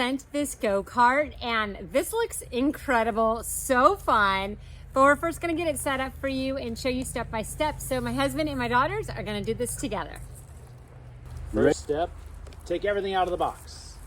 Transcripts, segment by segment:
present this go-kart, and this looks incredible, so fun. But we're first gonna get it set up for you and show you step by step. So my husband and my daughters are gonna do this together. First step, take everything out of the box.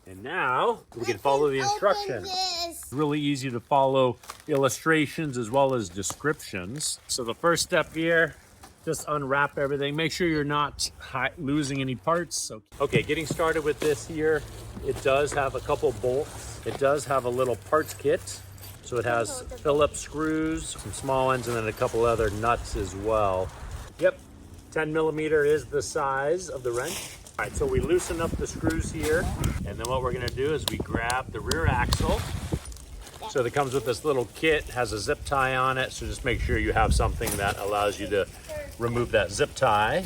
And now we can follow the instructions. It's really easy to follow illustrations as well as descriptions. So the first step here, just unwrap everything. Make sure you're not losing any parts. Okay, getting started with this here, it does have a couple bolts. It does have a little parts kit. So it has Phillips screws, some small ones, and then a couple other nuts as well. Yep, 10 millimeter is the size of the wrench. All right, so we loosen up the screws here, and then what we're gonna do is we grab the rear axle. So that comes with this little kit, has a zip tie on it, so just make sure you have something that allows you to remove that zip tie.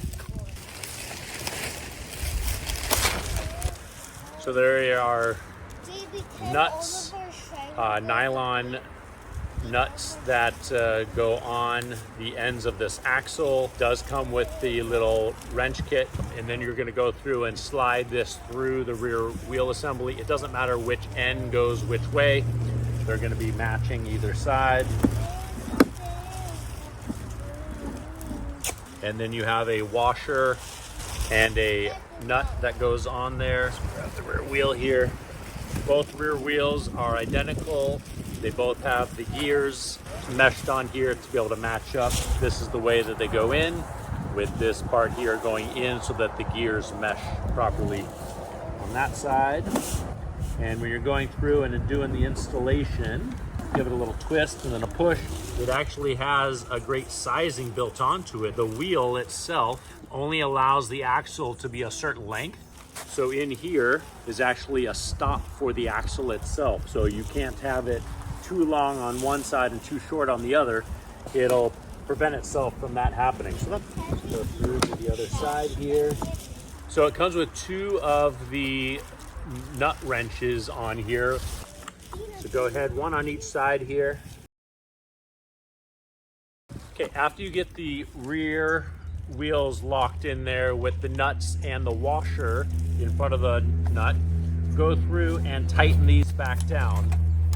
So there are nuts, nylon nuts that go on the ends of this axle. Does come with the little wrench kit, and then you're going to go through and slide this through the rear wheel assembly. It doesn't matter which end goes which way. They're going to be matching either side. And then you have a washer and a nut that goes on there. So grab the rear wheel here. Both rear wheels are identical. They both have the gears meshed on here to be able to match up. This is the way that they go in, with this part here going in so that the gears mesh properly on that side. And when you're going through and doing the installation, give it a little twist and then a push. It actually has a great sizing built onto it. The wheel itself only allows the axle to be a certain length. So in here is actually a stop for the axle itself. So you can't have it too long on one side and too short on the other. It'll prevent itself from that happening. So let's go through to the other side here. So it comes with two of the nut wrenches on here. So go ahead, one on each side here. Okay, after you get the rear wheels locked in there with the nuts and the washer in front of the nut, go through and tighten these back down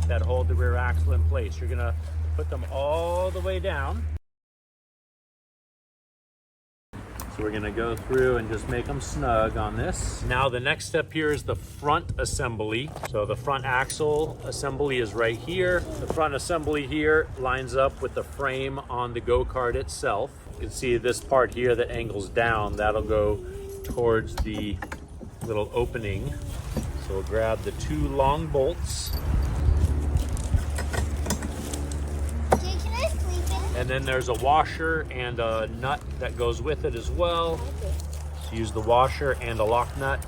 that hold the rear axle in place. You're gonna put them all the way down. So we're gonna go through and just make them snug on this. Now the next step here is the front assembly. So the front axle assembly is right here. The front assembly here lines up with the frame on the go-kart itself. You can see this part here that angles down, that'll go towards the little opening. So we'll grab the two long bolts. And then there's a washer and a nut that goes with it as well. So use the washer and a lock nut.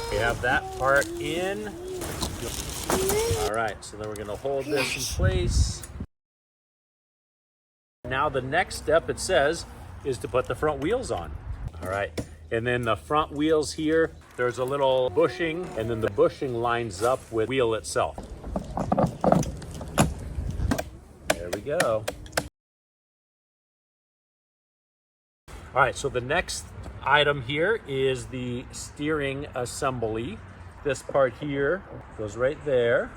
We have that part in. All right, so then we're gonna hold this in place. Now the next step, it says, is to put the front wheels on. All right, and then the front wheels here, there's a little bushing, and then the bushing lines up with wheel itself. There we go. All right, so the next item here is the steering assembly. This part here goes right there.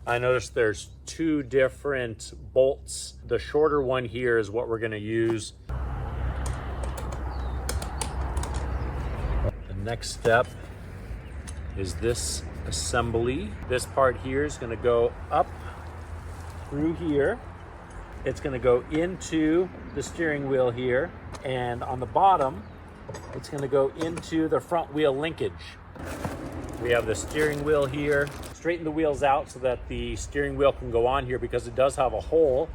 I noticed there's two different bolts. The shorter one here is what we're gonna use. The next step is this assembly. This part here is gonna go up through here. It's gonna go into the steering wheel here. And on the bottom, it's gonna go into the front wheel linkage. We have the steering wheel here. Straighten the wheels out so that the steering wheel can go on here, because it does have a hole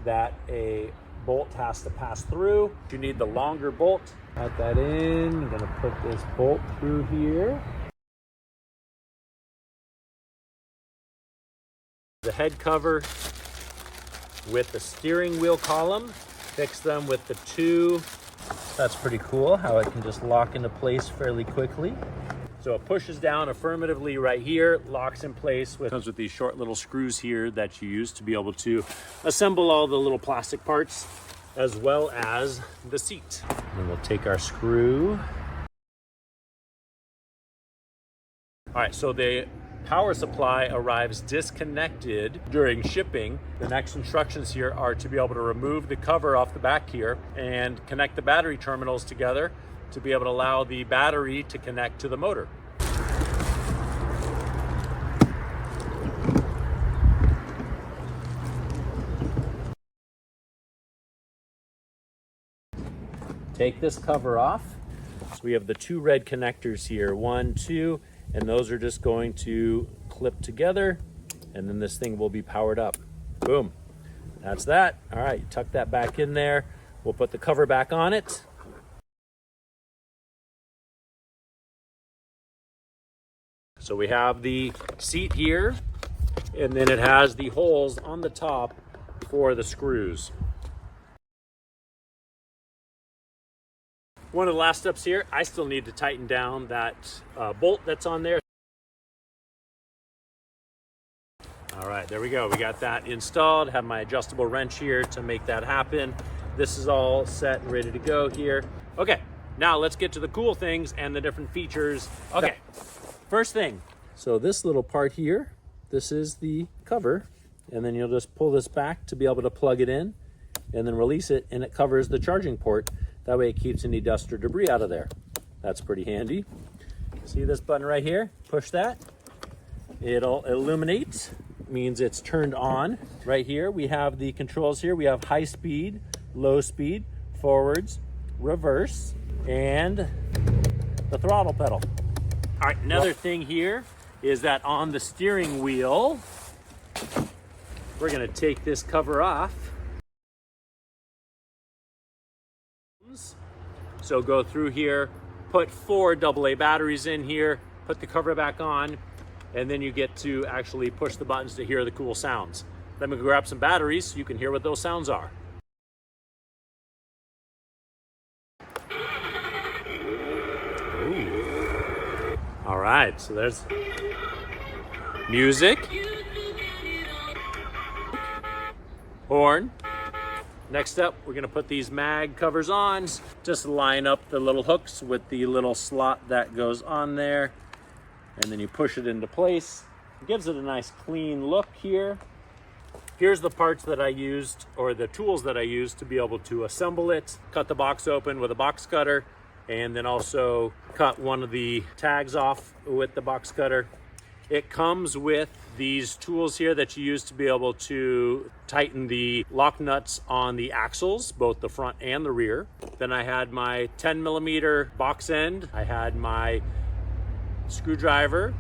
that a bolt has to pass through. You need the longer bolt. Add that in. I'm gonna put this bolt through here. The head cover with the steering wheel column. Fix them with the two. That's pretty cool how it can just lock into place fairly quickly. So it pushes down affirmatively right here, locks in place. Comes with these short little screws here that you use to be able to assemble all the little plastic parts, as well as the seat. And we'll take our screw. All right, so the power supply arrives disconnected during shipping. The next instructions here are to be able to remove the cover off the back here and connect the battery terminals together to be able to allow the battery to connect to the motor. Take this cover off. So we have the two red connectors here, 1, 2, and those are just going to clip together, and then this thing will be powered up. Boom. That's that. All right, tuck that back in there. We'll put the cover back on it. So we have the seat here, and then it has the holes on the top for the screws. One of the last steps here, I still need to tighten down that bolt that's on there. All right, there we go. We got that installed. Have my adjustable wrench here to make that happen. This is all set and ready to go here. Okay, now let's get to the cool things and the different features. Okay, first thing. So this little part here, this is the cover, and then you'll just pull this back to be able to plug it in and then release it, and it covers the charging port. That way it keeps any dust or debris out of there. That's pretty handy. See this button right here? Push that. It'll illuminate, means it's turned on. Right here, we have the controls here. We have high speed, low speed, forwards, reverse, and the throttle pedal. All right, another thing here is that on the steering wheel, we're gonna take this cover off. So go through here, put 4 AA batteries in here, put the cover back on, and then you get to actually push the buttons to hear the cool sounds. Let me grab some batteries so you can hear what those sounds are. Ooh. All right, so there's music, horn. Next up, we're gonna put these mag covers on. Just line up the little hooks with the little slot that goes on there, and then you push it into place. It gives it a nice clean look here. Here's the parts that I used, or the tools that I used to be able to assemble it. Cut the box open with a box cutter, and then also cut one of the tags off with the box cutter. It comes with these tools here that you use to be able to tighten the lock nuts on the axles, both the front and the rear. Then I had my 10mm box end. I had my screwdriver,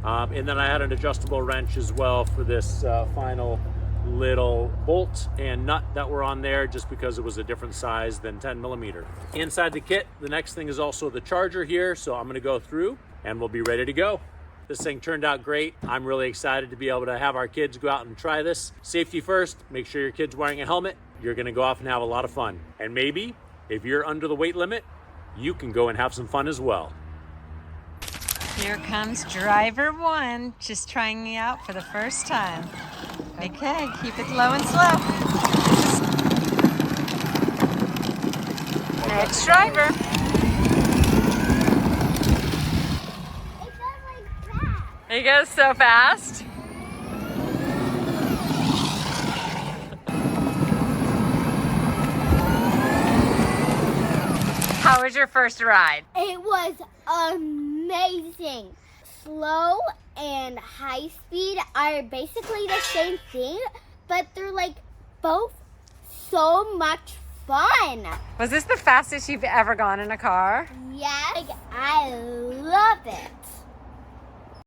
and then I had an adjustable wrench as well for this final little bolt and nut that were on there, just because it was a different size than 10mm. Inside the kit, the next thing is also the charger here. So I'm gonna go through and we'll be ready to go. This thing turned out great. I'm really excited to be able to have our kids go out and try this. Safety first, make sure your kid's wearing a helmet. You're gonna go off and have a lot of fun. And maybe, if you're under the weight limit, you can go and have some fun as well. Here comes driver 1, just trying me out for the first time. Okay, keep it low and slow. Next driver. He goes so fast. How was your first ride? It was amazing. Slow and high speed are basically the same thing, but they're like both so much fun. Was this the fastest you've ever gone in a car? Yeah, like, I love it.